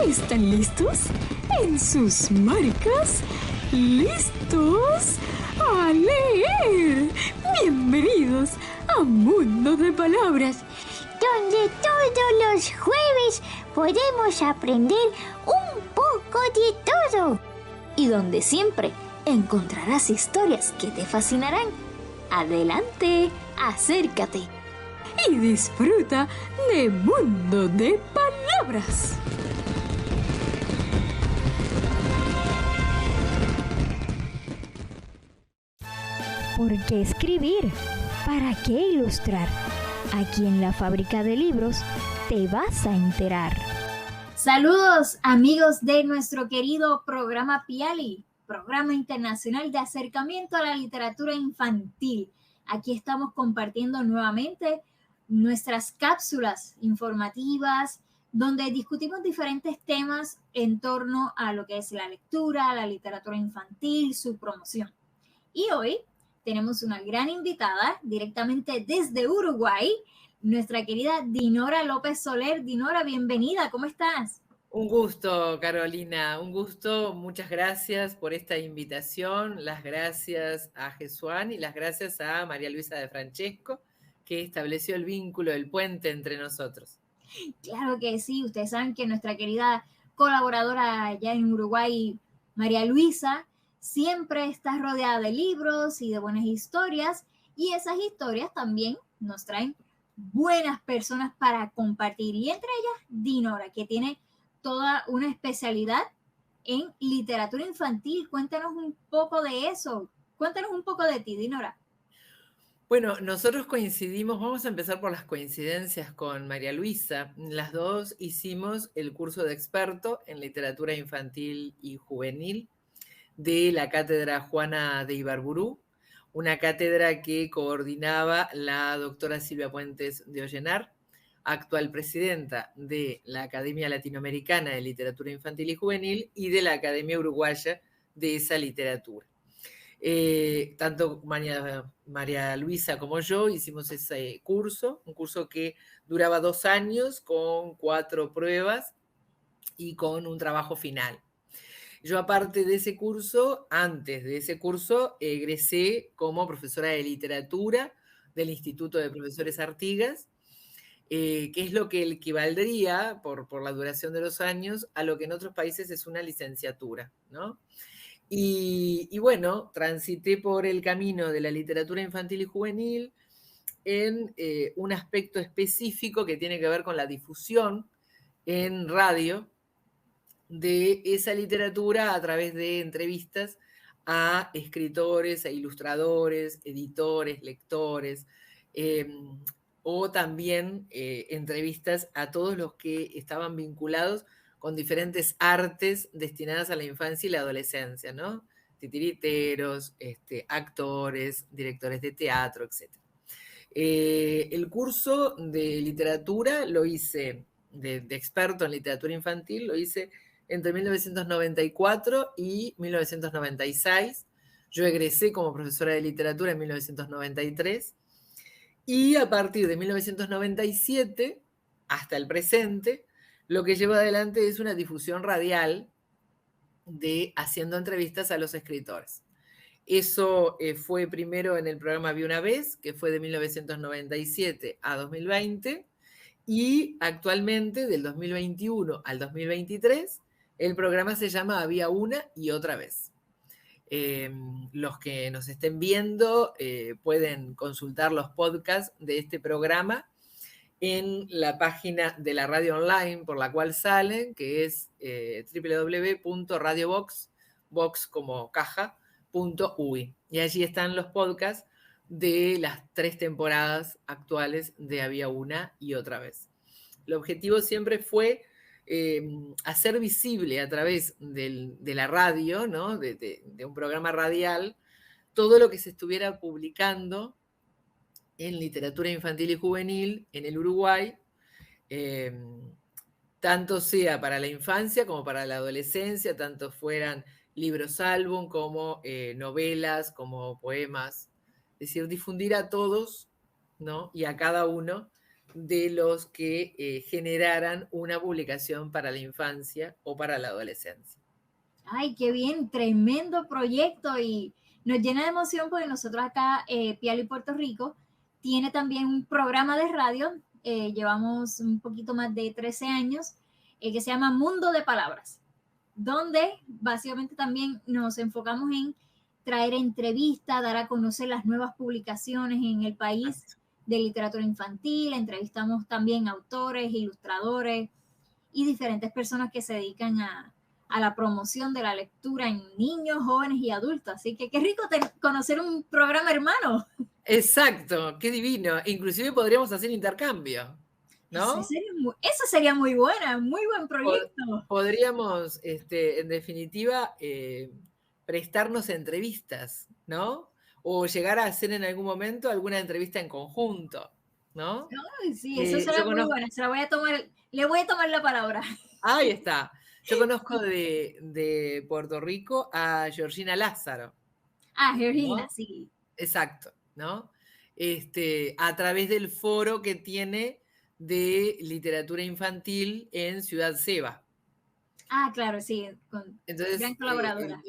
¿Están listos? ¿En sus marcas? ¿Listos? ¡A leer! Bienvenidos a Mundo de Palabras, donde todos los jueves podemos aprender un poco de todo. Y donde siempre encontrarás historias que te fascinarán. Adelante, acércate y disfruta de Mundo de Palabras. ¿Por qué escribir? ¿Para qué ilustrar? Aquí en la Fábrica de Libros te vas a enterar. Saludos amigos de nuestro querido programa PIALI, Programa Internacional de Acercamiento a la Literatura Infantil. Aquí estamos compartiendo nuevamente nuestras cápsulas informativas donde discutimos diferentes temas en torno a lo que es la lectura, la literatura infantil, su promoción. Y hoy tenemos una gran invitada directamente desde Uruguay, nuestra querida Dinora López Soler. Dinora, bienvenida, ¿cómo estás? Un gusto, Carolina, un gusto. Muchas gracias por esta invitación. Las gracias a Jesuán y las gracias a María Luisa de Francesco, que estableció el vínculo, el puente entre nosotros. Claro que sí, ustedes saben que nuestra querida colaboradora allá en Uruguay, María Luisa, siempre está rodeada de libros y de buenas historias, y esas historias también nos traen buenas personas para compartir, y entre ellas Dinora, que tiene toda una especialidad en literatura infantil. Cuéntanos un poco de eso, cuéntanos un poco de ti, Dinora. Bueno, nosotros coincidimos, vamos a empezar por las coincidencias con María Luisa. Las dos hicimos el curso de experto en literatura infantil y juvenil de la cátedra Juana de Ibarburú, una cátedra que coordinaba la doctora Silvia Puentes de Ollenar, actual presidenta de la Academia Latinoamericana de Literatura Infantil y Juvenil y de la Academia Uruguaya de esa literatura. Tanto María Luisa como yo hicimos ese curso, un curso que duraba 2 años con 4 pruebas y con un trabajo final. Yo, aparte de ese curso, antes de ese curso, egresé como profesora de literatura del Instituto de Profesores Artigas, que es lo que equivaldría, por la duración de los años, a lo que en otros países es una licenciatura, ¿no? Y bueno, transité por el camino de la literatura infantil y juvenil en un aspecto específico que tiene que ver con la difusión en radio de esa literatura a través de entrevistas a escritores, a ilustradores, editores, lectores, o también entrevistas a todos los que estaban vinculados con diferentes artes destinadas a la infancia y la adolescencia, ¿no? Titiriteros, actores, directores de teatro, etc. El curso de literatura lo hice, de experto en literatura infantil, lo hice entre 1994 y 1996. Yo egresé como profesora de literatura en 1993 y a partir de 1997 hasta el presente, lo que llevo adelante es una difusión radial de haciendo entrevistas a los escritores. Eso fue primero en el programa Había una vez, que fue de 1997 a 2020, y actualmente del 2021 al 2023 el programa se llama Había una y otra vez. Los que nos estén viendo pueden consultar los podcasts de este programa en la página de la radio online por la cual salen, que es www.radiobox, box como caja, .ui. Y allí están los podcasts de las 3 temporadas actuales de Había una y otra vez. El objetivo siempre fue hacer visible a través de la radio, ¿no? de un programa radial, todo lo que se estuviera publicando en literatura infantil y juvenil en el Uruguay, tanto sea para la infancia como para la adolescencia, tanto fueran libros álbum como novelas, como poemas. Es decir, difundir a todos, ¿no? Y a cada uno de los que generaran una publicación para la infancia o para la adolescencia. Ay, qué bien, tremendo proyecto y nos llena de emoción porque nosotros acá, Piali Puerto Rico, tiene también un programa de radio, llevamos un poquito más de 13 años, que se llama Mundo de Palabras, donde básicamente también nos enfocamos en traer entrevistas, dar a conocer las nuevas publicaciones en el país de literatura infantil, entrevistamos también autores, ilustradores y diferentes personas que se dedican a la promoción de la lectura en niños, jóvenes y adultos. Así que qué rico conocer un programa hermano. Exacto, qué divino. Inclusive podríamos hacer intercambio, ¿no? Eso sería muy buena, muy buen proyecto. Podríamos, en definitiva, prestarnos entrevistas, ¿no? O llegar a hacer en algún momento alguna entrevista en conjunto, ¿no? Ay, sí, eso será muy bueno. Le voy a tomar la palabra. Ahí está. Yo conozco de Puerto Rico a Georgina Lázaro. Ah, Georgina, ¿no? Sí. Exacto, ¿no? A través del foro que tiene de literatura infantil en Ciudad Seba. Ah, claro, sí, entonces, gran colaboradora.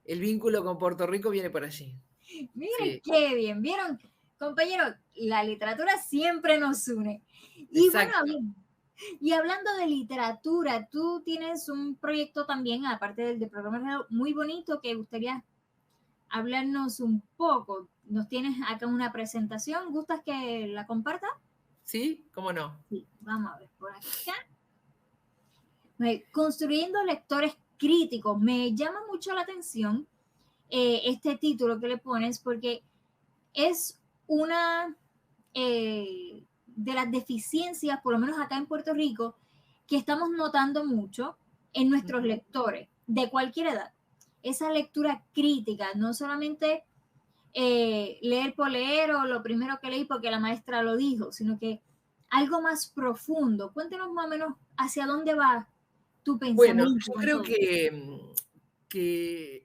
El vínculo con Puerto Rico viene por allí. Miren, sí. Qué bien, ¿vieron? Compañeros, la literatura siempre nos une. Y exacto. Bueno, y hablando de literatura, tú tienes un proyecto también, aparte del programa, muy bonito que gustaría hablarnos un poco. Nos tienes acá una presentación, ¿gustas que la comparta? Sí, ¿cómo no? Sí, vamos a ver por acá. Construyendo lectores críticos. Me llama mucho la atención este título que le pones porque es una de las deficiencias, por lo menos acá en Puerto Rico, que estamos notando mucho en nuestros lectores de cualquier edad. Esa lectura crítica, no solamente leer por leer o lo primero que leí porque la maestra lo dijo, sino que algo más profundo. Cuéntenos más o menos hacia dónde va tu pensamiento. Bueno, yo creo que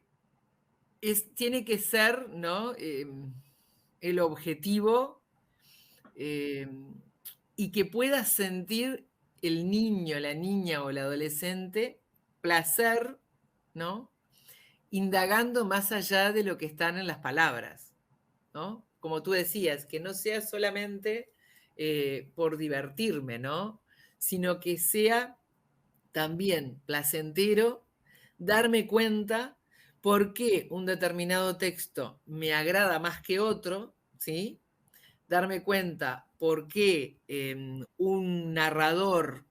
tiene que ser, ¿no? El objetivo y que pueda sentir el niño, la niña o el adolescente placer, ¿no? Indagando más allá de lo que están en las palabras, ¿no? Como tú decías, que no sea solamente por divertirme, ¿no? Sino que sea también placentero darme cuenta por qué un determinado texto me agrada más que otro, ¿sí? Darme cuenta por qué un narrador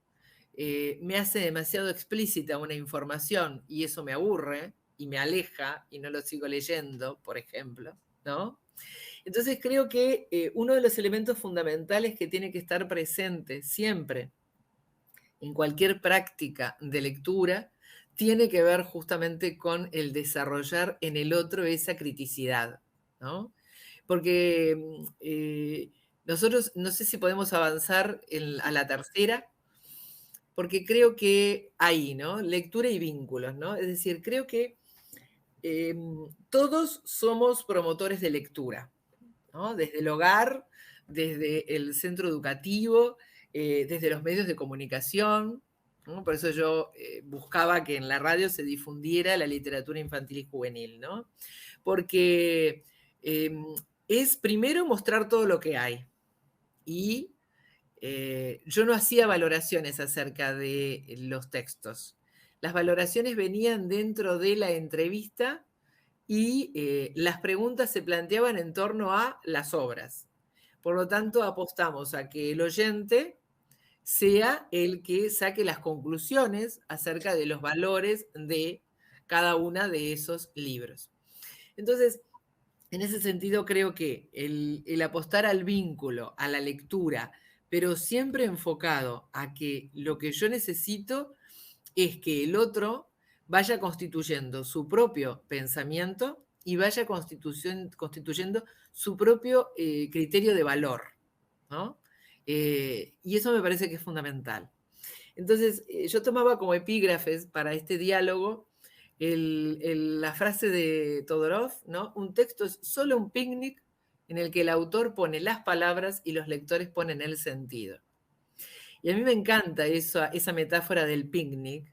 me hace demasiado explícita una información y eso me aburre y me aleja y no lo sigo leyendo, por ejemplo, ¿no? Entonces creo que uno de los elementos fundamentales que tiene que estar presente siempre en cualquier práctica de lectura tiene que ver justamente con el desarrollar en el otro esa criticidad, ¿no? Porque nosotros no sé si podemos avanzar a la tercera, porque creo que ahí, ¿no? Lectura y vínculos, ¿no? Es decir, creo que todos somos promotores de lectura, ¿no? Desde el hogar, desde el centro educativo, desde los medios de comunicación, ¿no? Por eso yo buscaba que en la radio se difundiera la literatura infantil y juvenil, ¿no? Porque es primero mostrar todo lo que hay. Y yo no hacía valoraciones acerca de los textos. Las valoraciones venían dentro de la entrevista y las preguntas se planteaban en torno a las obras. Por lo tanto, apostamos a que el oyente sea el que saque las conclusiones acerca de los valores de cada uno de esos libros. Entonces, en ese sentido, creo que el apostar al vínculo, a la lectura, pero siempre enfocado a que lo que yo necesito es que el otro vaya constituyendo su propio pensamiento y vaya constituyendo su propio criterio de valor, ¿no? Y eso me parece que es fundamental. Entonces, yo tomaba como epígrafes para este diálogo la frase de Todorov, ¿no? Un texto es solo un picnic en el que el autor pone las palabras y los lectores ponen el sentido, Y a mí me encanta esa metáfora del picnic,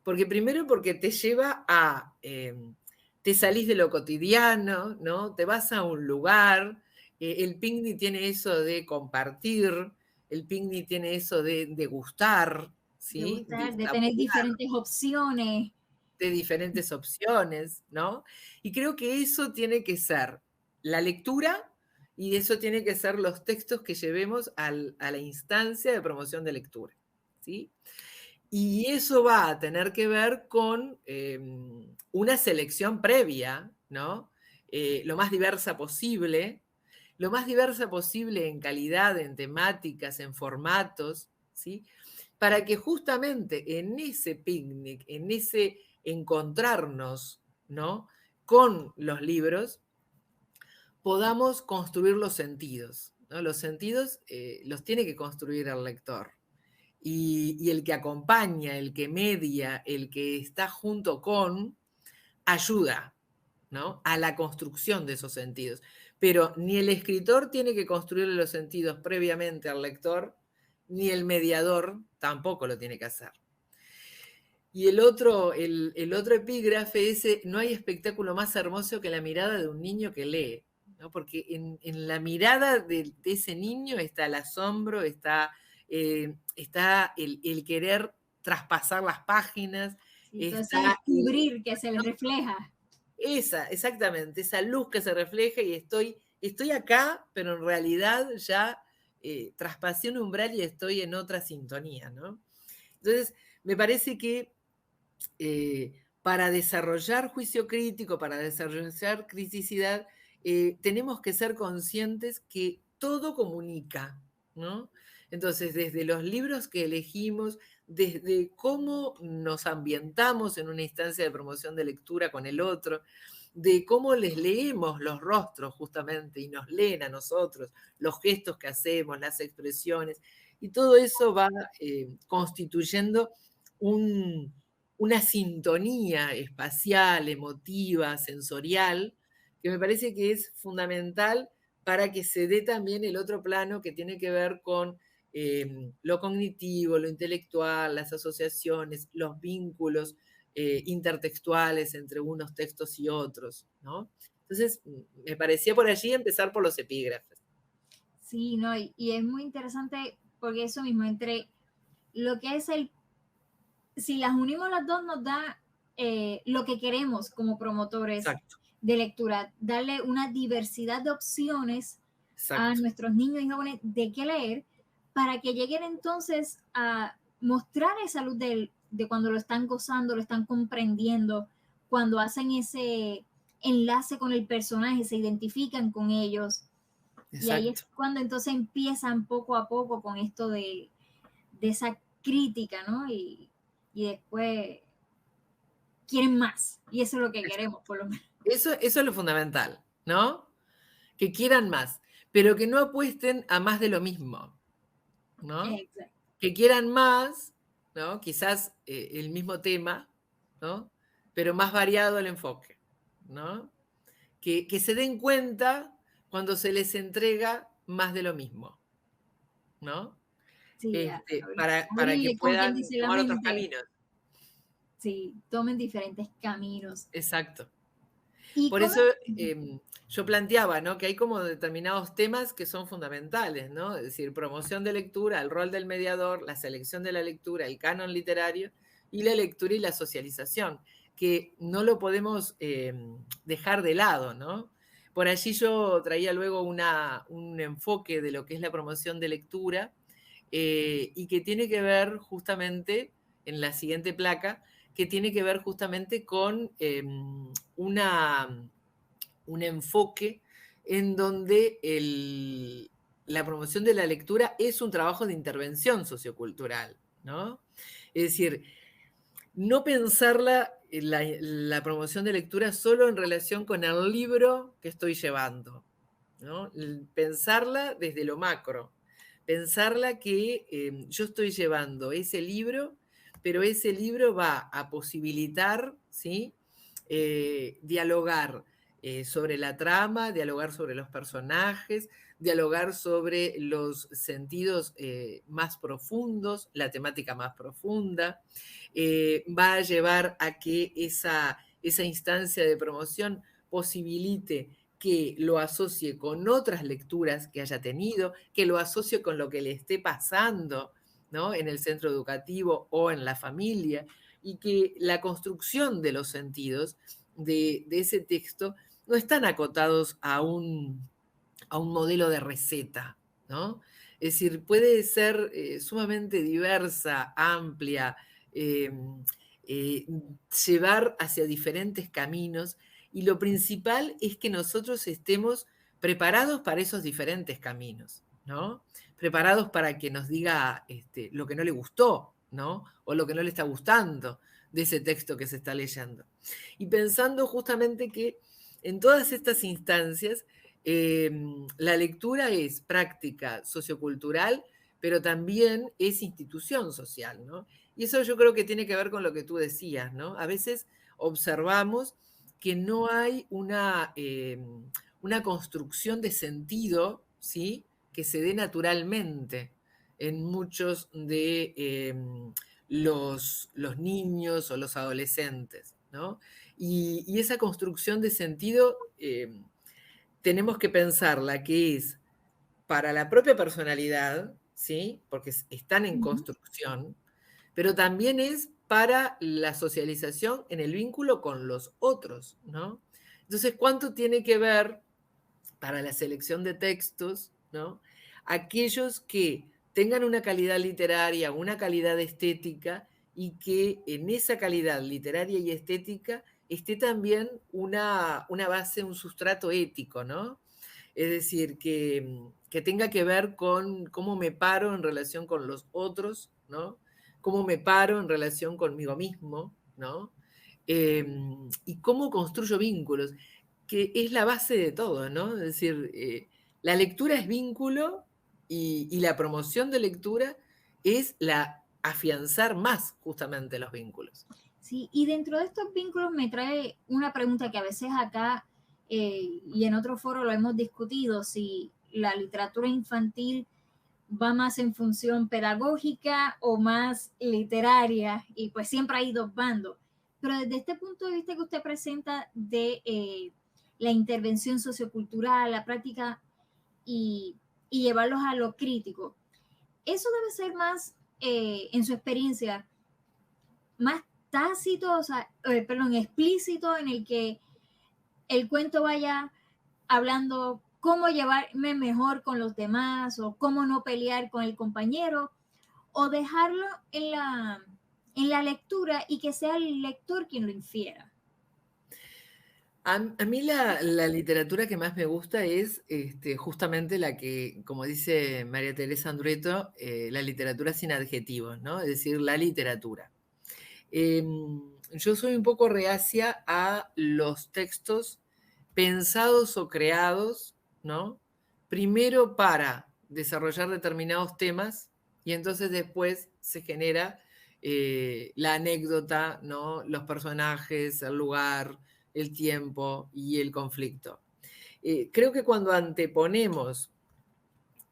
porque primero porque te lleva a, te salís de lo cotidiano, ¿no? Te vas a un lugar, el picnic tiene eso de compartir, el picnic tiene eso de gustar, ¿sí? De tener diferentes opciones. De diferentes opciones, ¿no? Y creo que eso tiene que ser la lectura y eso tiene que ser los textos que llevemos a la instancia de promoción de lectura, ¿sí? Y eso va a tener que ver con una selección previa, ¿no? Lo más diversa posible en calidad, en temáticas, en formatos, ¿sí? Para que justamente en ese picnic, en ese encontrarnos, ¿no? Con los libros, podamos construir los sentidos, ¿no? Los sentidos los tiene que construir el lector. Y el que acompaña, el que media, el que está junto con, ayuda, ¿no? A la construcción de esos sentidos. Pero ni el escritor tiene que construir los sentidos previamente al lector, ni el mediador tampoco lo tiene que hacer. Y el otro epígrafe es, no hay espectáculo más hermoso que la mirada de un niño que lee, ¿no? Porque en la mirada de ese niño está el asombro, está el querer traspasar las páginas. Sí, está descubrir que se le refleja. Exactamente, esa luz que se refleja y estoy acá, pero en realidad ya traspasé un umbral y estoy en otra sintonía, ¿no? Entonces, me parece que para desarrollar juicio crítico, para desarrollar criticidad, tenemos que ser conscientes que todo comunica, ¿no? Entonces, desde los libros que elegimos, desde cómo nos ambientamos en una instancia de promoción de lectura con el otro, de cómo les leemos los rostros justamente y nos leen a nosotros, los gestos que hacemos, las expresiones, y todo eso va constituyendo una sintonía espacial, emotiva, sensorial, que me parece que es fundamental para que se dé también el otro plano que tiene que ver con lo cognitivo, lo intelectual, las asociaciones, los vínculos intertextuales entre unos textos y otros, ¿no? Entonces, me parecía por allí empezar por los epígrafes. Sí, no, y es muy interesante porque eso mismo, entre lo que es si las unimos las dos nos da lo que queremos como promotores. Exacto. De lectura, darle una diversidad de opciones. Exacto. A nuestros niños y jóvenes de qué leer, para que lleguen entonces a mostrar esa luz de cuando lo están gozando, lo están comprendiendo, cuando hacen ese enlace con el personaje, se identifican con ellos. Exacto. Y ahí es cuando entonces empiezan poco a poco con esto de esa crítica, ¿no? Y después quieren más. Y eso es lo que queremos, por lo menos. Eso es lo fundamental, ¿no? Que quieran más, pero que no apuesten a más de lo mismo, ¿no? Exacto. Que quieran más, ¿no? Quizás el mismo tema, ¿no? Pero más variado el enfoque, ¿no? Que se den cuenta cuando se les entrega más de lo mismo, ¿no? Sí, para que puedan tomar otros caminos. Sí, tomen diferentes caminos. Exacto. Por eso yo planteaba, ¿no? Que hay como determinados temas que son fundamentales, ¿no? Es decir, promoción de lectura, el rol del mediador, la selección de la lectura, el canon literario y la lectura y la socialización, que no lo podemos dejar de lado, ¿no? Por allí yo traía luego un enfoque de lo que es la promoción de lectura y que tiene que ver justamente, en la siguiente placa, que tiene que ver justamente con un enfoque en donde la promoción de la lectura es un trabajo de intervención sociocultural, ¿no? Es decir, no pensar la promoción de lectura solo en relación con el libro que estoy llevando, ¿no? Pensarla desde lo macro, pensarla que yo estoy llevando ese libro, pero ese libro va a posibilitar, ¿sí? Dialogar sobre la trama, dialogar sobre los personajes, dialogar sobre los sentidos más profundos, la temática más profunda. Va a llevar a que esa instancia de promoción posibilite que lo asocie con otras lecturas que haya tenido, que lo asocie con lo que le esté pasando, ¿no?, en el centro educativo o en la familia, y que la construcción de los sentidos de ese texto no están acotados a un modelo de receta, ¿no? Es decir, puede ser sumamente diversa, amplia, llevar hacia diferentes caminos, y lo principal es que nosotros estemos preparados para esos diferentes caminos, ¿no? Preparados para que nos diga lo que no le gustó, ¿no? O lo que no le está gustando de ese texto que se está leyendo. Y pensando justamente que en todas estas instancias la lectura es práctica sociocultural, pero también es institución social, ¿no? Y eso yo creo que tiene que ver con lo que tú decías, ¿no? A veces observamos que no hay una construcción de sentido, ¿sí?, que se dé naturalmente en muchos de los niños o los adolescentes, ¿no? Y esa construcción de sentido tenemos que pensarla, que es para la propia personalidad, ¿sí?, porque están en construcción, pero también es para la socialización en el vínculo con los otros, ¿no? Entonces, ¿cuánto tiene que ver para la selección de textos, ¿no?, aquellos que tengan una calidad literaria, una calidad estética, y que en esa calidad literaria y estética esté también una base, un sustrato ético, ¿no? Es decir, que tenga que ver con cómo me paro en relación con los otros, ¿no? Cómo me paro en relación conmigo mismo, ¿no? Y cómo construyo vínculos, que es la base de todo, ¿no? Es decir, la lectura es vínculo, y la promoción de lectura es la afianzar más justamente los vínculos. Sí, y dentro de estos vínculos me trae una pregunta que a veces acá y en otro foro lo hemos discutido, si la literatura infantil va más en función pedagógica o más literaria, y pues siempre hay dos bandos. Pero desde este punto de vista que usted presenta de la intervención sociocultural, la práctica y llevarlos a lo crítico, eso debe ser más, en su experiencia, más tácito, o sea, perdón, explícito, en el que el cuento vaya hablando cómo llevarme mejor con los demás o cómo no pelear con el compañero, o dejarlo en la lectura y que sea el lector quien lo infiera. A mí la literatura que más me gusta es justamente la que, como dice María Teresa Andrueto, la literatura sin adjetivos, ¿no? Es decir, la literatura. Yo soy un poco reacia a los textos pensados o creados, ¿no?, primero para desarrollar determinados temas, y entonces después se genera la anécdota, ¿no?, los personajes, el lugar, el tiempo y el conflicto. Creo que cuando anteponemos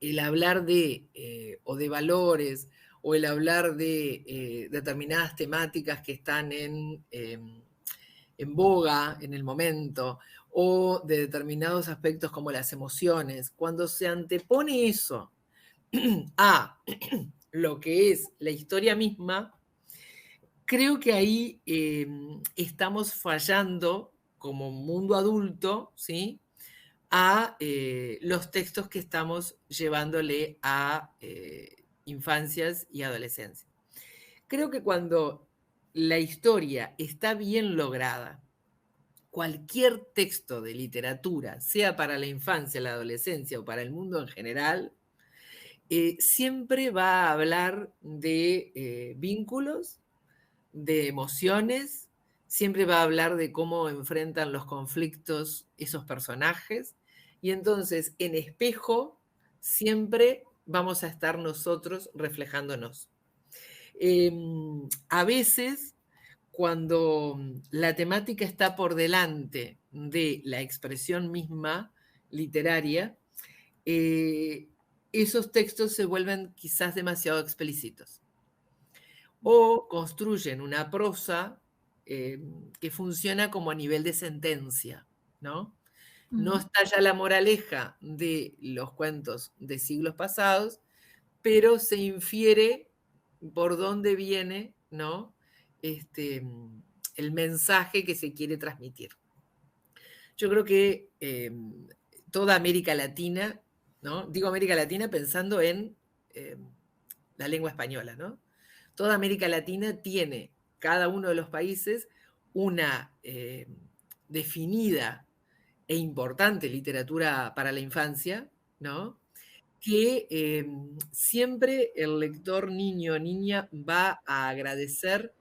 el hablar o de valores, o el hablar de determinadas temáticas que están en boga en el momento, o de determinados aspectos como las emociones, cuando se antepone eso a lo que es la historia misma, creo que ahí estamos fallando como mundo adulto, ¿sí?, a los textos que estamos llevándole a infancias y adolescencias. Creo que cuando la historia está bien lograda, cualquier texto de literatura, sea para la infancia, la adolescencia o para el mundo en general, siempre va a hablar de vínculos, de emociones, siempre va a hablar de cómo enfrentan los conflictos esos personajes, y entonces en espejo siempre vamos a estar nosotros reflejándonos. A veces, cuando la temática está por delante de la expresión misma literaria, esos textos se vuelven quizás demasiado explícitos o construyen una prosa que funciona como a nivel de sentencia, ¿no? No está ya la moraleja de los cuentos de siglos pasados, pero se infiere por dónde viene, ¿no? El mensaje que se quiere transmitir. Yo creo que toda América Latina, ¿no? Digo América Latina pensando en la lengua española, ¿no? Toda América Latina tiene, cada uno de los países, una definida e importante literatura para la infancia, ¿no? Que siempre el lector niño o niña va a agradecer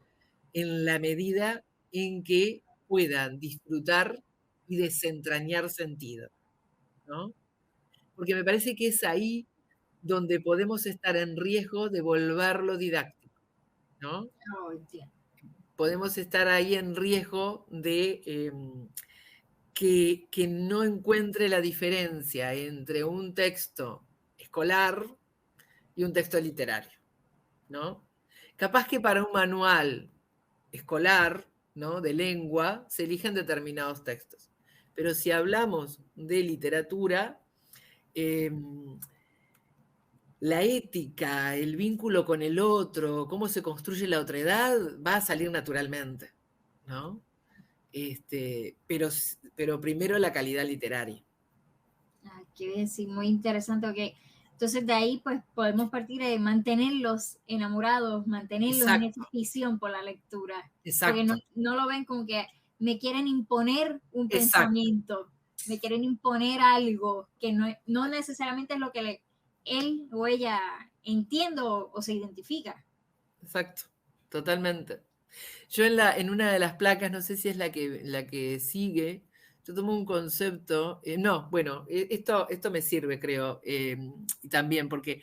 en la medida en que puedan disfrutar y desentrañar sentido, ¿no? Porque me parece que es ahí donde podemos estar en riesgo de volverlo didáctico, ¿no? Oh, entiendo. Podemos estar ahí en riesgo de que no encuentre la diferencia entre un texto escolar y un texto literario, ¿no? Capaz que para un manual escolar, ¿no? De lengua, se eligen determinados textos. Pero si hablamos de literatura, la ética, el vínculo con el otro, cómo se construye la otredad, va a salir naturalmente, ¿no? Pero primero la calidad literaria. Qué bien, sí, muy interesante. Okay. Entonces de ahí pues podemos partir de mantenerlos enamorados, mantenerlos en esa afición por la lectura. Exacto. Porque no lo ven como que me quieren imponer un pensamiento, me quieren imponer algo que no necesariamente es lo que él o ella entiende o se identifica. Exacto, totalmente. Yo en una de las placas, no sé si es la que sigue, yo tomo un concepto, esto me sirve, creo, también, porque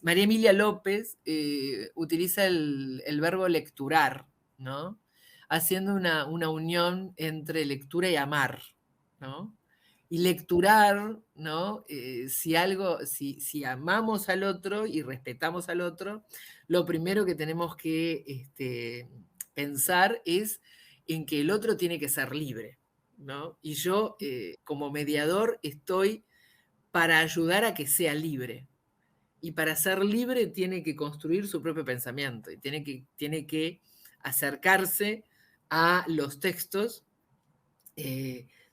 María Emilia López utiliza el verbo lecturar, ¿no? Haciendo una unión entre lectura y amar, ¿no? Y lecturar, ¿no? Si amamos al otro y respetamos al otro, lo primero que tenemos que pensar es en que el otro tiene que ser libre, ¿no? Y yo, como mediador, estoy para ayudar a que sea libre. Y para ser libre tiene que construir su propio pensamiento y tiene que acercarse a los textos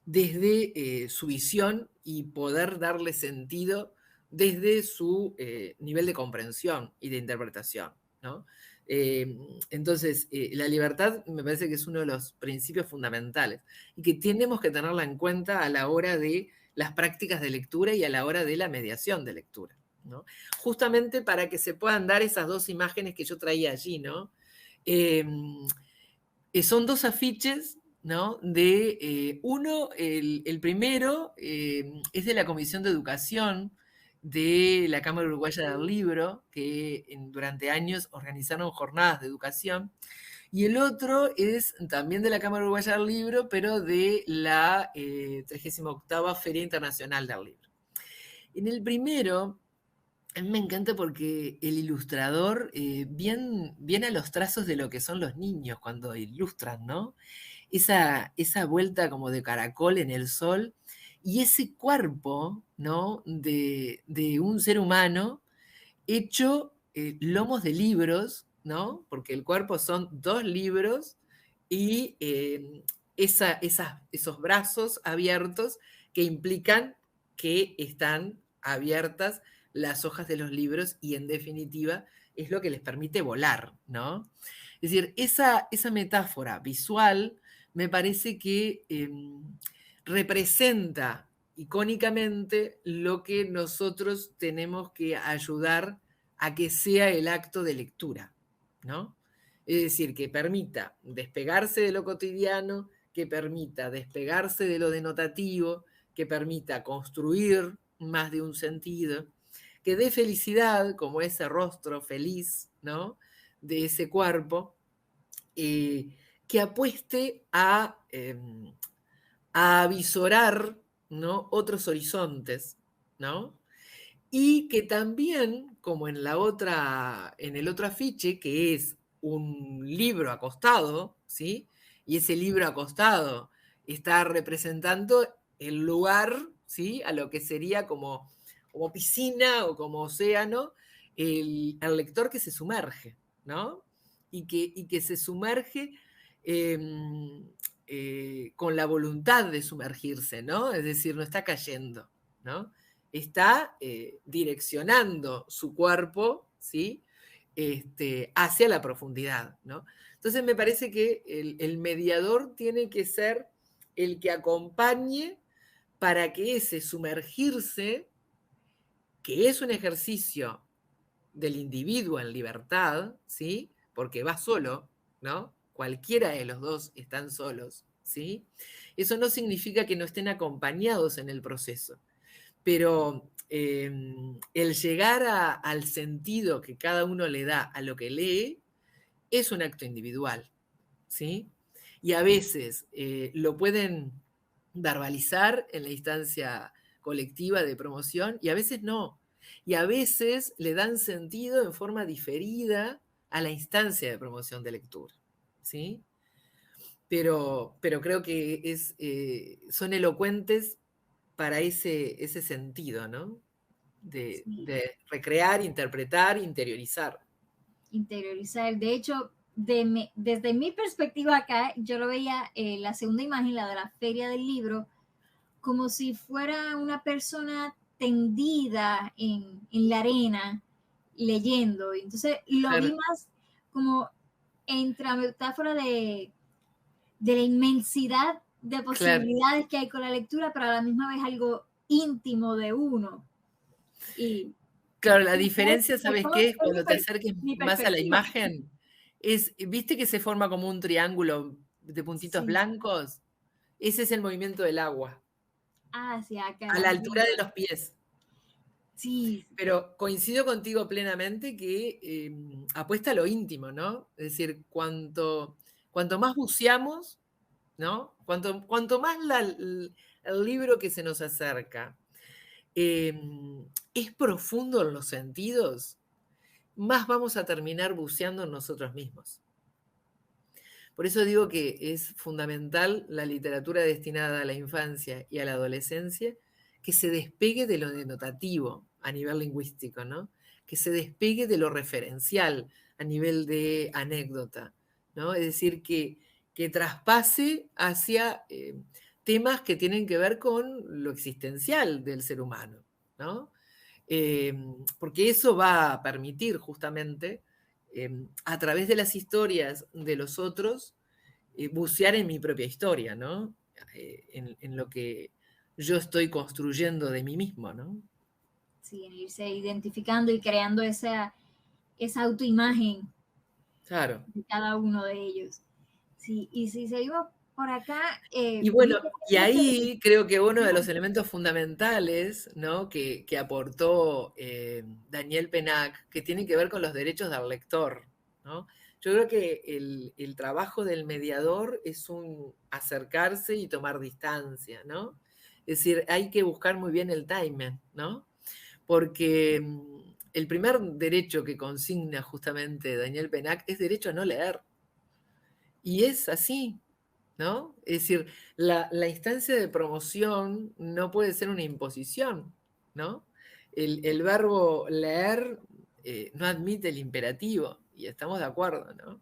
desde su visión y poder darle sentido desde su nivel de comprensión y de interpretación, ¿no? Entonces, la libertad me parece que es uno de los principios fundamentales y que tenemos que tenerla en cuenta a la hora de las prácticas de lectura y a la hora de la mediación de lectura, ¿no? Justamente para que se puedan dar esas dos imágenes que yo traía allí, ¿no? Son dos afiches, ¿no? Uno, el primero es de la Comisión de Educación de la Cámara Uruguaya del Libro, que durante años organizaron jornadas de educación, y el otro es también de la Cámara Uruguaya del Libro, pero de la 38ª Feria Internacional del Libro. En el primero, a mí me encanta porque el ilustrador viene a los trazos de lo que son los niños cuando ilustran, ¿no? Esa vuelta como de caracol en el sol y ese cuerpo, ¿no? De un ser humano hecho lomos de libros, ¿no? Porque el cuerpo son 2 libros y esos brazos abiertos que implican que están abiertas las hojas de los libros y en definitiva es lo que les permite volar, ¿no? Es decir, esa metáfora visual me parece que representa icónicamente lo que nosotros tenemos que ayudar a que sea el acto de lectura, ¿no? Es decir, que permita despegarse de lo cotidiano, que permita despegarse de lo denotativo, que permita construir más de un sentido, que dé felicidad, como ese rostro feliz, ¿no? De ese cuerpo, que apueste a avisorar, ¿no?, otros horizontes, ¿no? Y que también, como en el otro afiche, que es un libro acostado, ¿sí? Y ese libro acostado está representando el lugar, ¿sí?, a lo que sería como piscina o como océano, el lector que se sumerge, ¿no? Y que se sumerge con la voluntad de sumergirse, ¿no? Es decir, no está cayendo, ¿no? Está direccionando su cuerpo, ¿sí?, hacia la profundidad, ¿no? Entonces me parece que el mediador tiene que ser el que acompañe para que ese sumergirse, que es un ejercicio del individuo en libertad, ¿sí?, porque va solo, ¿no? Cualquiera de los dos están solos, ¿sí? Eso no significa que no estén acompañados en el proceso, pero el llegar al sentido que cada uno le da a lo que lee es un acto individual, ¿sí? Y a veces lo pueden verbalizar en la instancia colectiva de promoción y a veces no. Y a veces le dan sentido en forma diferida a la instancia de promoción de lectura, ¿sí? Pero creo que son elocuentes para ese sentido, ¿no? De recrear, interpretar, interiorizar. Interiorizar. De hecho, desde mi perspectiva acá, yo lo veía, la segunda imagen, la de la feria del libro, como si fuera una persona tendida en la arena leyendo. Entonces lo vi más como entre la metáfora de la inmensidad de posibilidades que hay con la lectura, pero a la misma vez algo íntimo de uno. Y claro, la diferencia, ¿sabes qué? Es cuando te mi acerques más a la perspectiva. imagen, ¿viste que se forma como un triángulo de puntitos Sí. blancos? Ese es el movimiento del agua, Hacia acá. a la altura de los pies. Sí. Pero coincido contigo plenamente que apuesta a lo íntimo, ¿no? Es decir, cuanto más buceamos, ¿no? Cuanto más el libro que se nos acerca es profundo en los sentidos, más vamos a terminar buceando en nosotros mismos. Por eso digo que es fundamental la literatura destinada a la infancia y a la adolescencia, que se despegue de lo denotativo a nivel lingüístico, ¿no? Que se despegue de lo referencial a nivel de anécdota, ¿no? Es decir, que traspase hacia temas que tienen que ver con lo existencial del ser humano, ¿no? Porque eso va a permitir justamente, a través de las historias de los otros, bucear en mi propia historia, ¿no? En lo que yo estoy construyendo de mí mismo, ¿no? Sí, en irse identificando y creando esa autoimagen, claro, de cada uno de ellos. Sí, y si seguimos por acá... y bueno, y ahí creo que uno de los elementos fundamentales, ¿no?, que aportó Daniel Pennac, que tiene que ver con los derechos del lector, ¿no? Yo creo que el trabajo del mediador es un acercarse y tomar distancia, ¿no? Es decir, hay que buscar muy bien el timing, ¿no? Porque el primer derecho que consigna justamente Daniel Pennac es derecho a no leer. Y es así, ¿no? Es decir, la instancia de promoción no puede ser una imposición, ¿no? El verbo leer no admite el imperativo, y estamos de acuerdo, ¿no?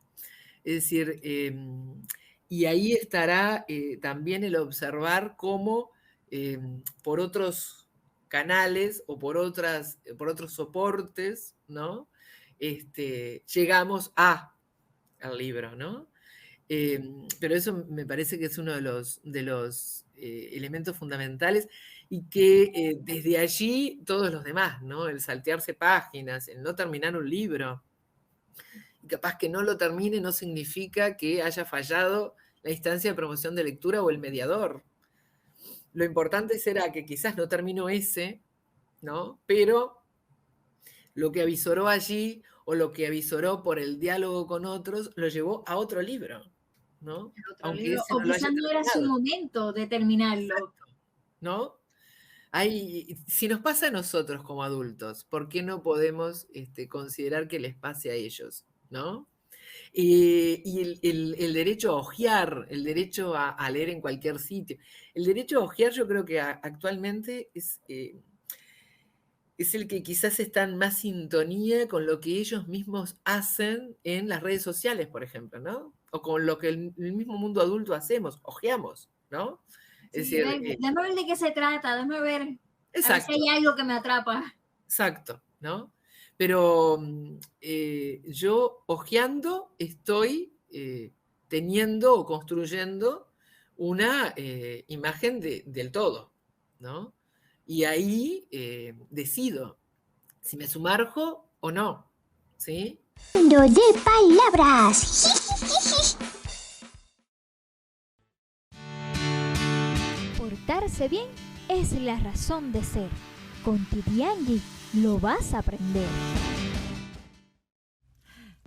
Es decir, y ahí estará también el observar cómo por otros canales o por otros soportes, ¿no? Llegamos al libro, ¿no? Pero eso me parece que es uno de los elementos fundamentales y que desde allí todos los demás, ¿no? El saltearse páginas, el no terminar un libro. Y capaz que no lo termine no significa que haya fallado la instancia de promoción de lectura o el mediador. Lo importante será que quizás no terminó ese, ¿no? Pero lo que avisoró allí o lo que avisoró por el diálogo con otros, lo llevó a otro libro, ¿no? Aunque libro, ese o no lo haya quizás no era su terminado, momento de terminarlo. exacto, ¿no? Si nos pasa a nosotros como adultos, ¿por qué no podemos considerar que les pase a ellos, ¿no? Y el derecho a hojear, el derecho a leer en cualquier sitio. El derecho a hojear yo creo que actualmente es el que quizás está en más sintonía con lo que ellos mismos hacen en las redes sociales, por ejemplo, ¿no? O con lo que el mismo mundo adulto hacemos, hojeamos, ¿no? Es Sí, decir, déjame ver de qué se trata, déjame ver, a ver si exacto, hay algo que me atrapa. exacto, ¿no? Pero yo hojeando estoy teniendo o construyendo una imagen del todo, ¿no? Y ahí decido si me sumerjo o no, ¿sí? Mundo de palabras. Portarse bien es la razón de ser. Con Titi Angie lo vas a aprender.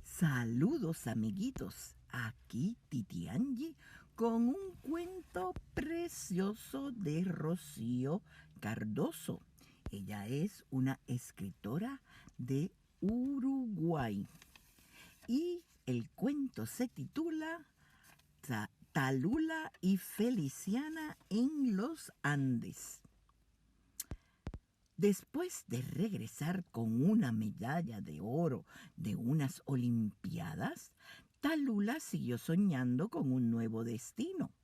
Saludos amiguitos, aquí Titi Angie con un cuento precioso de Rocío Cardoso. Ella es una escritora de Uruguay y el cuento se titula Talula y Feliciana en los Andes. Después de regresar con una medalla de oro de unas Olimpiadas, Talula siguió soñando con un nuevo destino.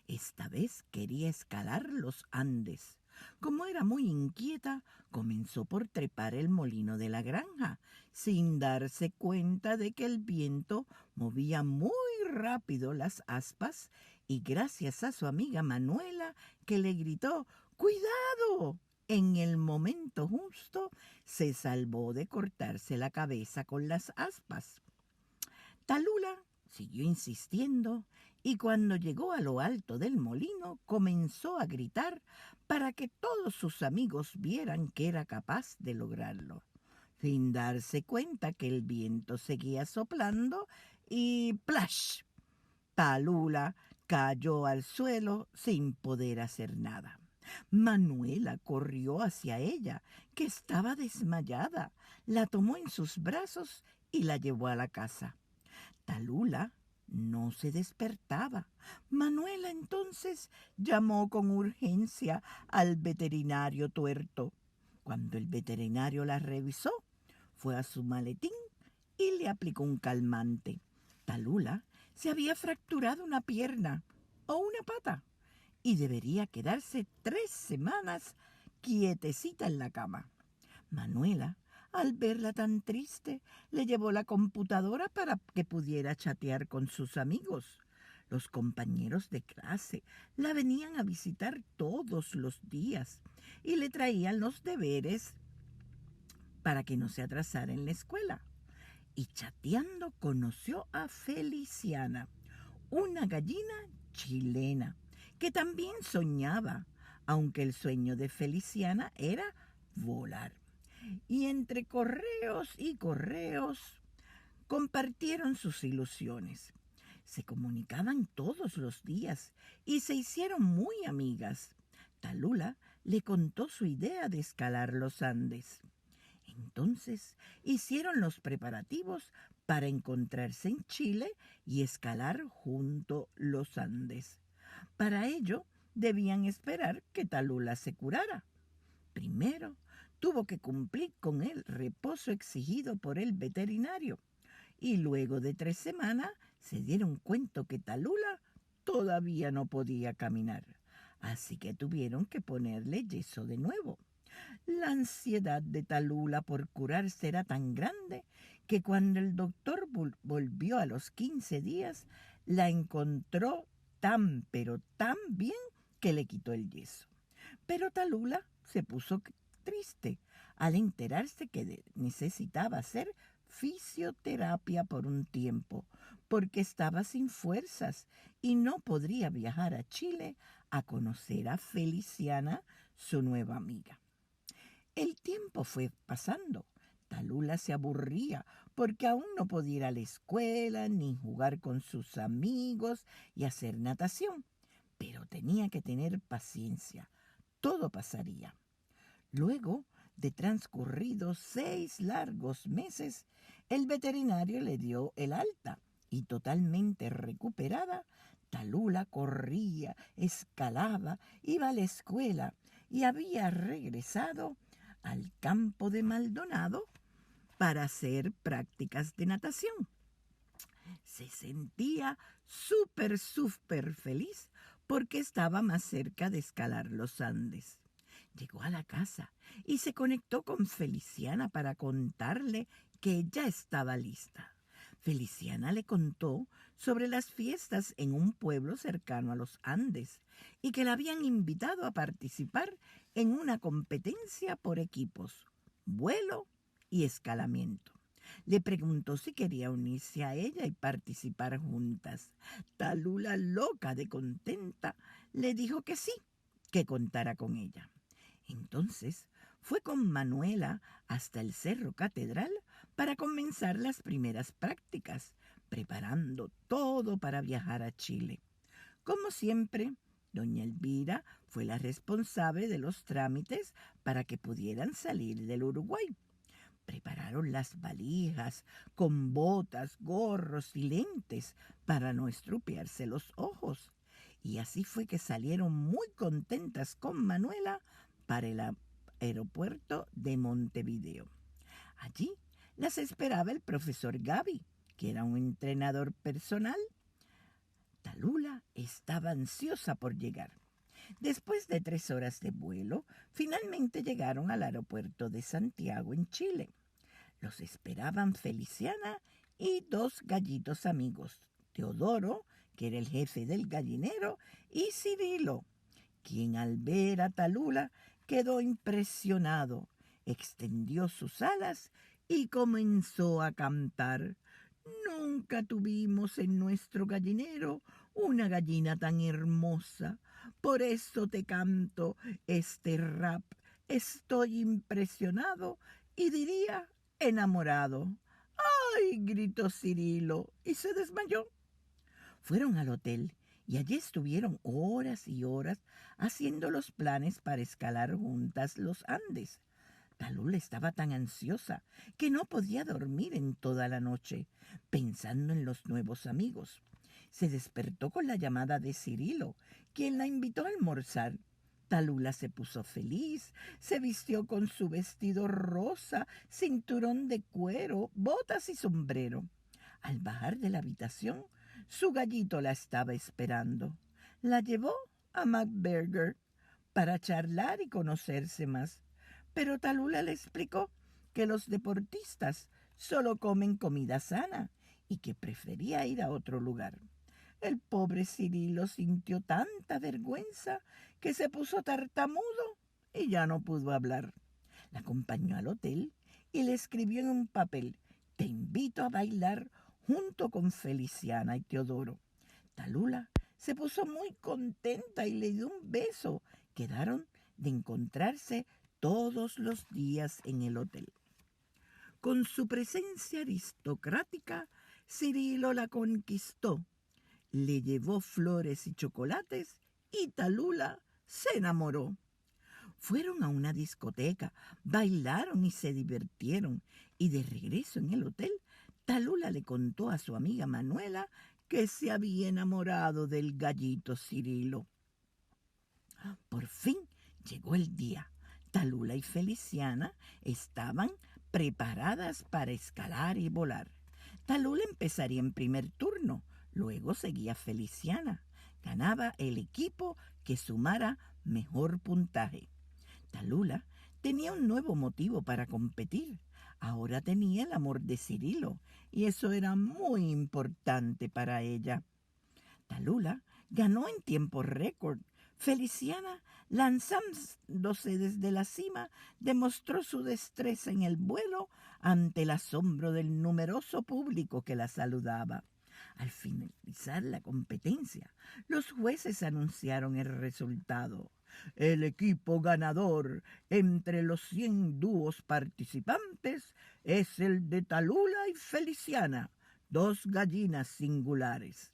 Esta vez quería escalar los Andes. Como era muy inquieta, comenzó por trepar el molino de la granja, sin darse cuenta de que el viento movía muy rápido las aspas y gracias a su amiga Manuela, que le gritó ¡Cuidado! En el momento justo se salvó de cortarse la cabeza con las aspas. Talula siguió insistiendo y cuando llegó a lo alto del molino comenzó a gritar para que todos sus amigos vieran que era capaz de lograrlo, sin darse cuenta que el viento seguía soplando y ¡plash! Talula cayó al suelo sin poder hacer nada. Manuela corrió hacia ella, que estaba desmayada, la tomó en sus brazos y la llevó a la casa. Talula no se despertaba. Manuela entonces llamó con urgencia al veterinario tuerto. Cuando el veterinario la revisó, fue a su maletín y le aplicó un calmante. Talula se había fracturado una pierna o una pata y debería quedarse 3 semanas quietecita en la cama. Manuela, al verla tan triste, le llevó la computadora para que pudiera chatear con sus amigos. Los compañeros de clase la venían a visitar todos los días y le traían los deberes para que no se atrasara en la escuela. Y chateando conoció a Feliciana, una gallina chilena, que también soñaba, aunque el sueño de Feliciana era volar. Y entre correos y correos compartieron sus ilusiones. Se comunicaban todos los días y se hicieron muy amigas. Talula le contó su idea de escalar los Andes. Entonces hicieron los preparativos para encontrarse en Chile y escalar junto los Andes. Para ello debían esperar que Talula se curara. Primero tuvo que cumplir con el reposo exigido por el veterinario y luego de 3 semanas se dieron cuenta que Talula todavía no podía caminar. Así que tuvieron que ponerle yeso de nuevo. La ansiedad de Talula por curarse era tan grande que cuando el doctor volvió a los 15 días, la encontró tan pero tan bien que le quitó el yeso. Pero Talula se puso triste al enterarse que necesitaba hacer fisioterapia por un tiempo, porque estaba sin fuerzas y no podría viajar a Chile a conocer a Feliciana, su nueva amiga. El tiempo fue pasando. Talula se aburría porque aún no podía ir a la escuela, ni jugar con sus amigos y hacer natación. Pero tenía que tener paciencia. Todo pasaría. Luego de transcurridos 6 largos meses, el veterinario le dio el alta y totalmente recuperada, Talula corría, escalaba, iba a la escuela y había regresado al campo de Maldonado para hacer prácticas de natación. Se sentía súper feliz porque estaba más cerca de escalar los Andes. Llegó a la casa y se conectó con Feliciana para contarle que ya estaba lista. Feliciana le contó sobre las fiestas en un pueblo cercano a los Andes y que la habían invitado a participar en una competencia por equipos, vuelo y escalamiento. Le preguntó si quería unirse a ella y participar juntas. Talula, loca de contenta, le dijo que sí, que contara con ella. Entonces fue con Manuela hasta el Cerro Catedral para comenzar las primeras prácticas, preparando todo para viajar a Chile. Como siempre, doña Elvira fue la responsable de los trámites para que pudieran salir del Uruguay. Prepararon las valijas con botas, gorros y lentes para no estropearse los ojos. Y así fue que salieron muy contentas con Manuela para el aeropuerto de Montevideo. Allí las esperaba el profesor Gaby, que era un entrenador personal. Talula estaba ansiosa por llegar. Después de 3 horas de vuelo, finalmente llegaron al aeropuerto de Santiago, en Chile. Los esperaban Feliciana y 2 gallitos amigos, Teodoro, que era el jefe del gallinero, y Cirilo, quien al ver a Talula quedó impresionado, extendió sus alas y comenzó a cantar. Nunca tuvimos en nuestro gallinero una gallina tan hermosa. Por eso te canto este rap. Estoy impresionado y diría enamorado. ¡Ay!, gritó Cirilo y se desmayó. Fueron al hotel y allí estuvieron horas y horas haciendo los planes para escalar juntas los Andes. Talula estaba tan ansiosa que no podía dormir en toda la noche, pensando en los nuevos amigos. Se despertó con la llamada de Cirilo, quien la invitó a almorzar. Talula se puso feliz, se vistió con su vestido rosa, cinturón de cuero, botas y sombrero. Al bajar de la habitación, su gallito la estaba esperando. La llevó a McBurger para charlar y conocerse más. Pero Talula le explicó que los deportistas solo comen comida sana y que prefería ir a otro lugar. El pobre Cirilo sintió tanta vergüenza que se puso tartamudo y ya no pudo hablar. La acompañó al hotel y le escribió en un papel: «Te invito a bailar junto con Feliciana y Teodoro». Talula se puso muy contenta y le dio un beso. Quedaron de encontrarse todos los días en el hotel. Con su presencia aristocrática, Cirilo la conquistó. Le llevó flores y chocolates y Talula se enamoró. Fueron a una discoteca, bailaron y se divirtieron. Y de regreso en el hotel, Talula le contó a su amiga Manuela que se había enamorado del gallito Cirilo. Por fin llegó el día. Talula y Feliciana estaban preparadas para escalar y volar. Talula empezaría en primer turno, luego seguía Feliciana. Ganaba el equipo que sumara mejor puntaje. Talula tenía un nuevo motivo para competir. Ahora tenía el amor de Cirilo y eso era muy importante para ella. Talula ganó en tiempo récord. Feliciana, lanzándose desde la cima, demostró su destreza en el vuelo ante el asombro del numeroso público que la saludaba. Al finalizar la competencia, los jueces anunciaron el resultado. El equipo ganador entre los 100 dúos participantes es el de Talula y Feliciana, 2 gallinas singulares.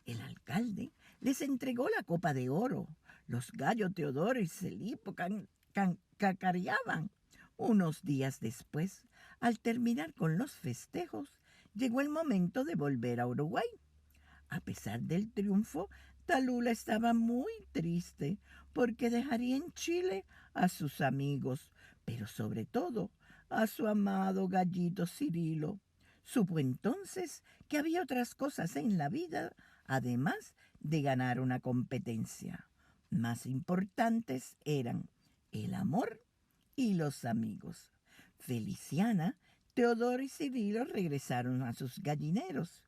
El alcalde les entregó la copa de oro. Los gallos Teodoro y Celipo cacareaban. Unos días después, al terminar con los festejos, llegó el momento de volver a Uruguay. A pesar del triunfo, Talula estaba muy triste porque dejaría en Chile a sus amigos, pero sobre todo a su amado gallito Cirilo. Supo entonces que había otras cosas en la vida, además de ganar una competencia. Más importantes eran el amor y los amigos. Feliciana, Teodoro y Cirilo regresaron a sus gallineros.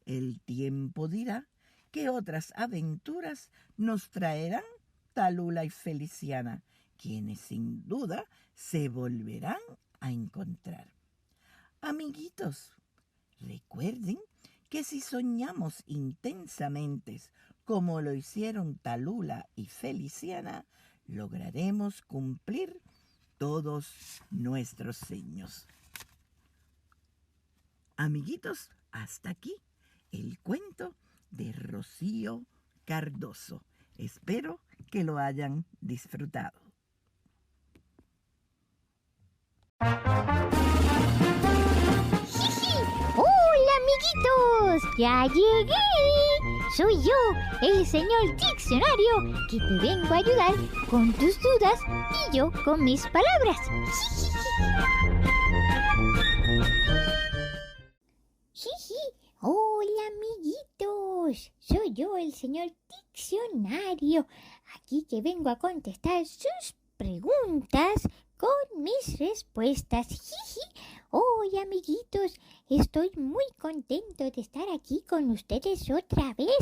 El tiempo dirá qué otras aventuras nos traerán Talula y Feliciana, quienes sin duda se volverán a encontrar. Amiguitos, recuerden que si soñamos intensamente como lo hicieron Talula y Feliciana, lograremos cumplir todos nuestros sueños. Amiguitos, hasta aquí el cuento de Rocío Cardoso. Espero que lo hayan disfrutado. ¡Hola, amiguitos! ¡Ya llegué! Soy yo, el señor Diccionario, que te vengo a ayudar con tus dudas y yo con mis palabras. Hola, amiguitos. Soy yo, el señor Diccionario. Aquí que vengo a contestar sus preguntas con mis respuestas. Hoy, amiguitos, estoy muy contento de estar aquí con ustedes otra vez.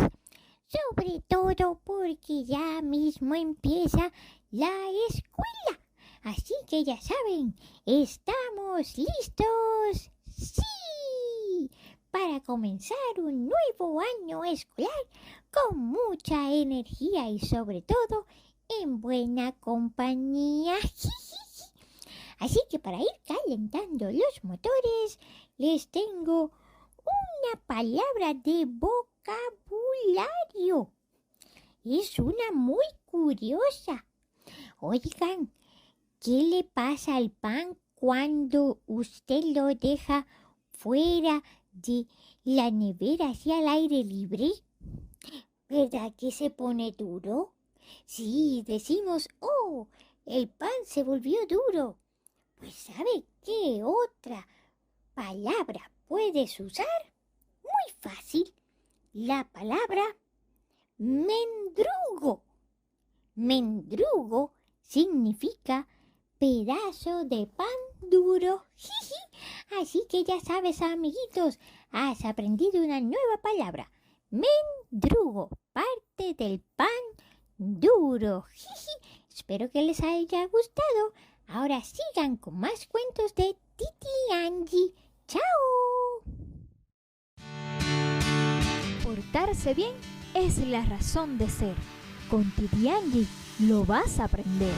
Sobre todo porque ya mismo empieza la escuela. Así que ya saben, ¿estamos listos? ¡Sí! Para comenzar un nuevo año escolar con mucha energía y sobre todo en buena compañía. Así que para ir calentando los motores, les tengo una palabra de vocabulario. Es una muy curiosa. Oigan, ¿qué le pasa al pan cuando usted lo deja fuera de la nevera hacia el aire libre? ¿Verdad que se pone duro? Sí, decimos, ¡oh! El pan se volvió duro. Pues ¿sabe qué otra palabra puedes usar? Muy fácil. La palabra mendrugo. Mendrugo significa pedazo de pan duro. Así que ya sabes, amiguitos, has aprendido una nueva palabra. Mendrugo, parte del pan duro. Espero que les haya gustado. Ahora sigan con más cuentos de Titi Angie. ¡Chao! Portarse bien es la razón de ser. Con Titi Angie lo vas a aprender.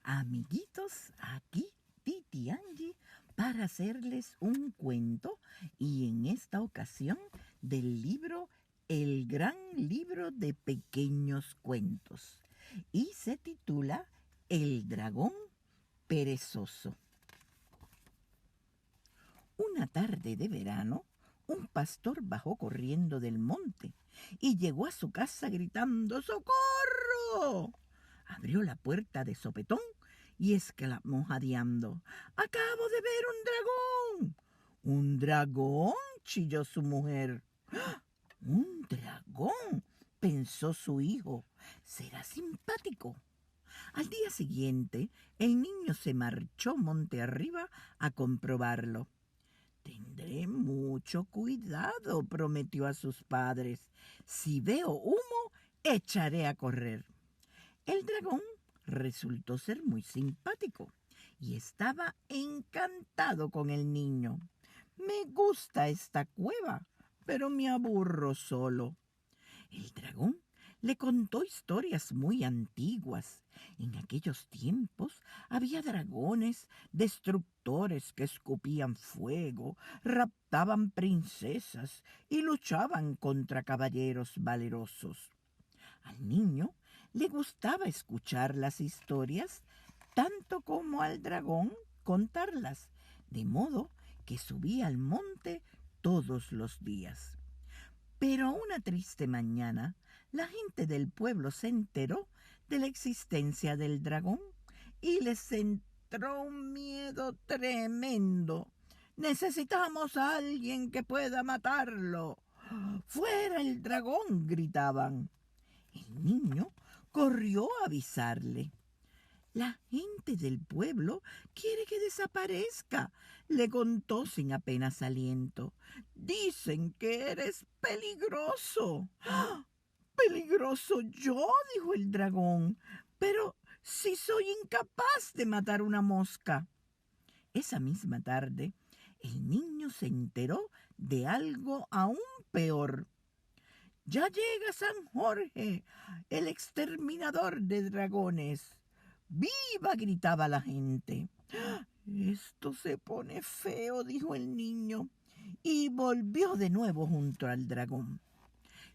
Amiguitos, aquí Titi Angie para hacerles un cuento y en esta ocasión del libro El Gran Libro de Pequeños Cuentos y se titula El Dragón Perezoso. Una tarde de verano, un pastor bajó corriendo del monte y llegó a su casa gritando ¡Socorro! Abrió la puerta de sopetón y exclamó jadeando: ¡Acabo de ver un dragón! ¡Un dragón!, chilló su mujer. ¡Ah! ¡Un dragón!, pensó su hijo. Será simpático. Al día siguiente, el niño se marchó monte arriba a comprobarlo. Tendré mucho cuidado, prometió a sus padres. Si veo humo, echaré a correr. El dragón resultó ser muy simpático y estaba encantado con el niño. Me gusta esta cueva, pero me aburro solo. El dragón le contó historias muy antiguas. En aquellos tiempos había dragones destructores que escupían fuego, raptaban princesas y luchaban contra caballeros valerosos. Al niño le gustaba escuchar las historias tanto como al dragón contarlas, de modo que subía al monte todos los días. Pero una triste mañana, la gente del pueblo se enteró de la existencia del dragón y les entró un miedo tremendo. «Necesitamos a alguien que pueda matarlo». «¡Fuera el dragón!», gritaban. El niño corrió a avisarle. «La gente del pueblo quiere que desaparezca», le contó sin apenas aliento. «Dicen que eres peligroso». «¡Ah! ¿Peligroso yo?», dijo el dragón. «Pero si soy incapaz de matar una mosca». Esa misma tarde, el niño se enteró de algo aún peor. «Ya llega San Jorge, el exterminador de dragones». «¡Viva!», gritaba la gente. «Esto se pone feo», dijo el niño, y volvió de nuevo junto al dragón.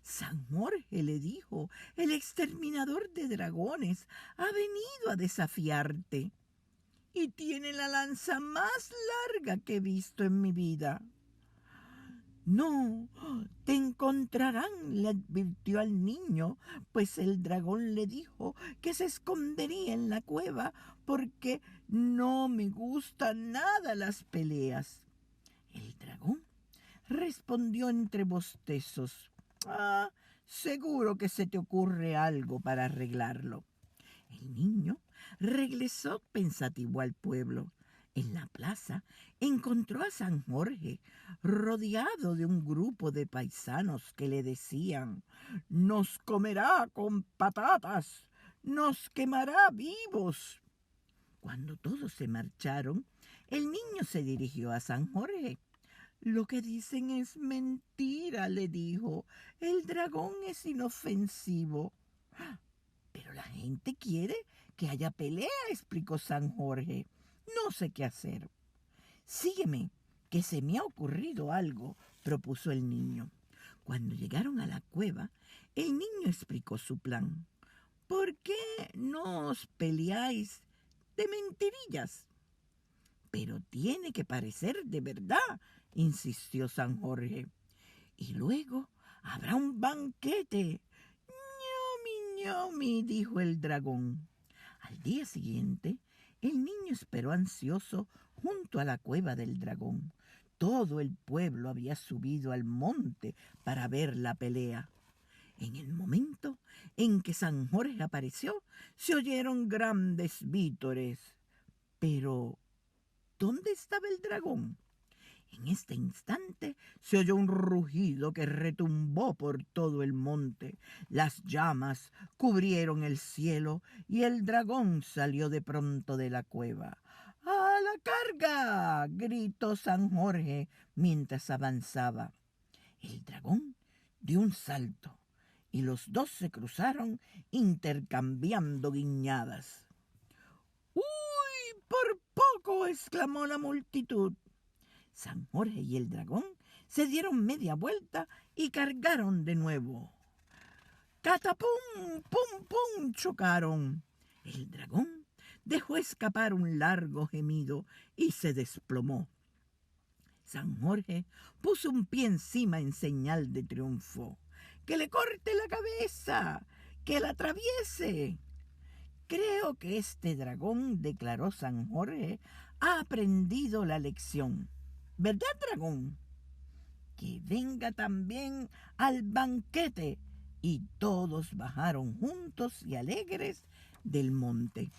«San Jorge», le dijo, «el exterminador de dragones ha venido a desafiarte y tiene la lanza más larga que he visto en mi vida». «No, te encontrarán», le advirtió al niño, pues el dragón le dijo que se escondería en la cueva porque no me gustan nada las peleas. El dragón respondió entre bostezos: «Ah, seguro que se te ocurre algo para arreglarlo». El niño regresó pensativo al pueblo. En la plaza encontró a San Jorge rodeado de un grupo de paisanos que le decían: «Nos comerá con patatas, nos quemará vivos». Cuando todos se marcharon, el niño se dirigió a San Jorge. «Lo que dicen es mentira», le dijo. «El dragón es inofensivo». «Pero la gente quiere que haya pelea», explicó San Jorge. «No sé qué hacer». «Sígueme, que se me ha ocurrido algo», propuso el niño. Cuando llegaron a la cueva, el niño explicó su plan. «¿Por qué no os peleáis de mentirillas?» «Pero tiene que parecer de verdad», insistió San Jorge. «Y luego habrá un banquete». «Ñomi, ñomi», dijo el dragón. Al día siguiente, el niño esperó ansioso junto a la cueva del dragón. Todo el pueblo había subido al monte para ver la pelea. En el momento en que San Jorge apareció, se oyeron grandes vítores. Pero, ¿dónde estaba el dragón? En este instante se oyó un rugido que retumbó por todo el monte. Las llamas cubrieron el cielo y el dragón salió de pronto de la cueva. «¡A la carga!», gritó San Jorge mientras avanzaba. El dragón dio un salto y los dos se cruzaron intercambiando guiñadas. «¡Uy, por poco!», exclamó la multitud. San Jorge y el dragón se dieron media vuelta y cargaron de nuevo. ¡Catapum! ¡Pum, pum!, chocaron. El dragón dejó escapar un largo gemido y se desplomó. San Jorge puso un pie encima en señal de triunfo. «¡Que le corte la cabeza! ¡Que la atraviese!». «Creo que este dragón», declaró San Jorge, «ha aprendido la lección. ¿Verdad, dragón? Que venga también al banquete». Y todos bajaron juntos y alegres del monte.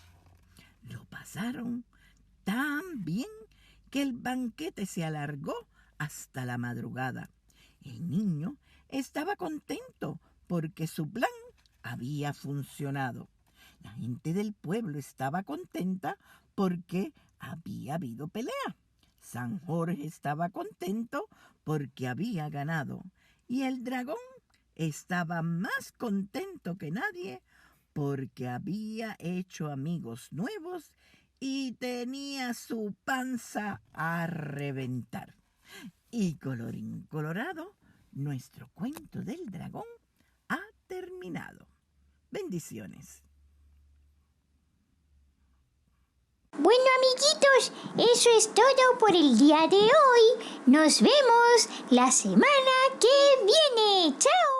Lo pasaron tan bien que el banquete se alargó hasta la madrugada. El niño estaba contento porque su plan había funcionado. La gente del pueblo estaba contenta porque había habido pelea. San Jorge estaba contento porque había ganado y el dragón estaba más contento que nadie porque había hecho amigos nuevos y tenía su panza a reventar. Y colorín colorado, nuestro cuento del dragón ha terminado. Bendiciones. Bueno, amiguitos, eso es todo por el día de hoy. Nos vemos la semana que viene. ¡Chao!